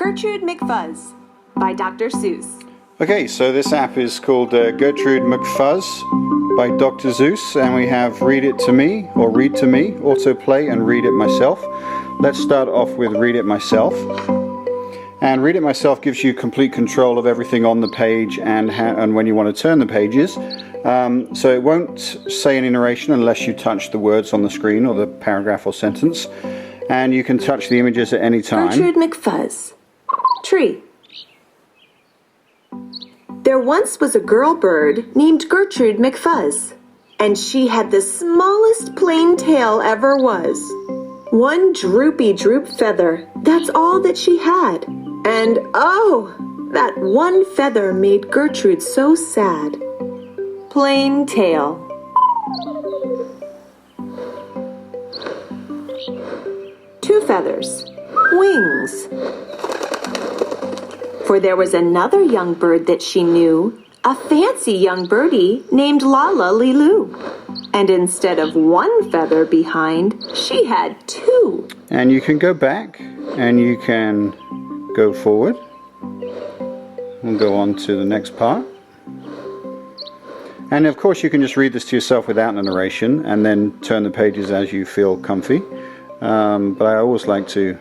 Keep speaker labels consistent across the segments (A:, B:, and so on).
A: Gertrude McFuzz by Dr. Seuss.
B: Okay, so this app is called Gertrude McFuzz by Dr. Seuss, and we have Read It to Me, or Read to Me, Autoplay, and Read It Myself. Let's start off with Read It Myself. And Read It Myself gives you complete control of everything on the page and when you want to turn the pages. So it won't say any narration unless you touch the words on the screen or the paragraph or sentence. And you can touch the images at any time.
A: Gertrude McFuzz. Tree. There once was a girl bird named Gertrude McFuzz, and she had the smallest plain tail ever was. One droopy-droop feather, that's all that she had. And oh, that one feather made Gertrude so sad. Plain tail. Two feathers. Wings. For there was another young bird that she knew, a fancy young birdie named Lala-Lee-Loo. And instead of one feather behind, she had two.
B: And you can go back, and you can go forward. We'll go on to the next part. And of course you can just read this to yourself without the narration, and then turn the pages as you feel comfy. But I always like to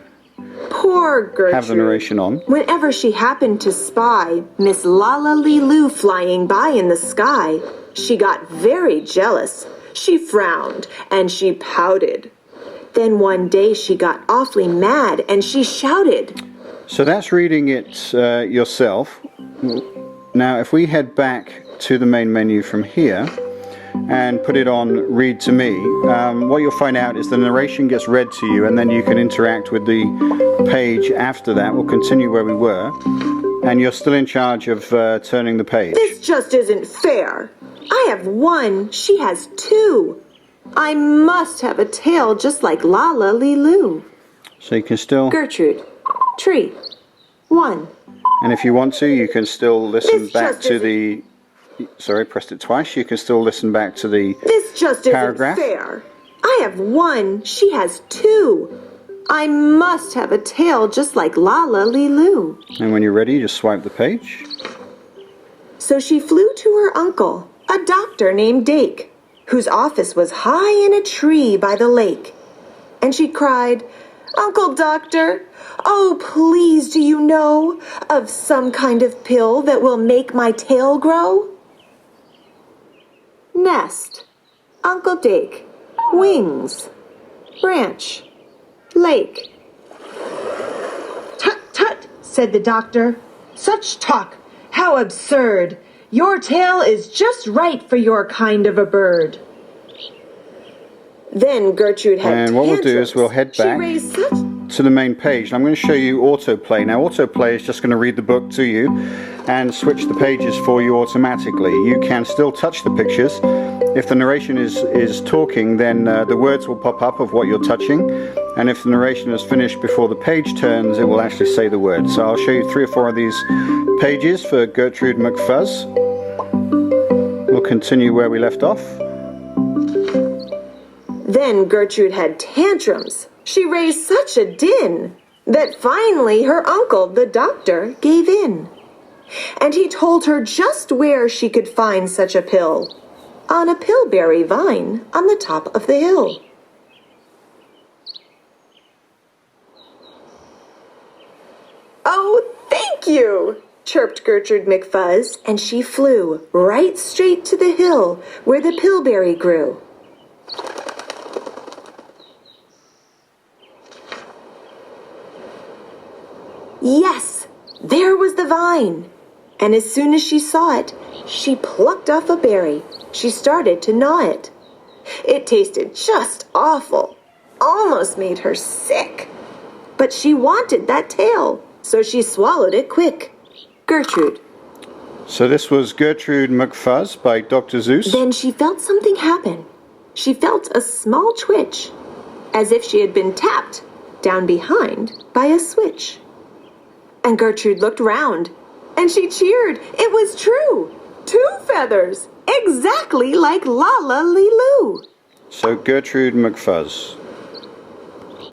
A: Poor Gertrude.
B: Have the narration on.
A: Whenever she happened to spy Miss Lala-Lee-Loo flying by in the sky, she got very jealous. She frowned and she pouted. Then one day she got awfully mad and she shouted.
B: So that's reading it yourself. Now if we head back to the main menu from here and put it on Read to Me, what you'll find out is the narration gets read to you, and then you can interact with the page after that. We'll continue where we were, and you're still in charge of turning the page.
A: This just isn't fair. I have one, she has two. I must have a tail just like Lala-Lee-Loo.
B: So you can still...
A: Gertrude. Tree. One.
B: And if you want to, you can still listen back to the... Sorry, pressed it twice. You can still listen back to the
A: This just
B: paragraph.
A: Isn't fair. I have one, she has two. I must have a tail just like Lala-Lee-Loo.
B: And when you're ready, just swipe the page.
A: So she flew to her uncle, a doctor named Dake, whose office was high in a tree by the lake. And she cried, "Uncle Doctor, oh, please, do you know of some kind of pill that will make my tail grow?" Nest. Uncle Dake. Wings. Branch. Lake.
C: "Tut, tut," said the doctor. "Such talk! How absurd! Your tail is just right for your kind of a bird."
A: Then Gertrude had
B: And what we'll do is we'll head back
A: She raised such
B: to the main page. I'm going to show you autoplay. Now autoplay is just going to read the book to you and switch the pages for you automatically. You can still touch the pictures. If the narration is talking, then the words will pop up of what you're touching, and if the narration is finished before the page turns, it will actually say the words. So I'll show you 3 or 4 of these pages for Gertrude McFuzz. We'll continue where we left off.
A: Then Gertrude had tantrums. She raised such a din that finally her uncle, the doctor, gave in. And he told her just where she could find such a pill. On a pillberry vine on the top of the hill. "Oh, thank you," chirped Gertrude McFuzz, and she flew right straight to the hill where the pillberry grew. Yes, there was the vine. And as soon as she saw it, she plucked off a berry. She started to gnaw it. It tasted just awful, almost made her sick. But she wanted that tail, so she swallowed it quick. Gertrude.
B: So this was Gertrude McFuzz by Dr. Seuss.
A: Then she felt something happen. She felt a small twitch, as if she had been tapped down behind by a switch. And Gertrude looked round, and she cheered. It was true. 2 feathers, exactly like Lala-Lee-Loo.
B: So Gertrude McFuzz.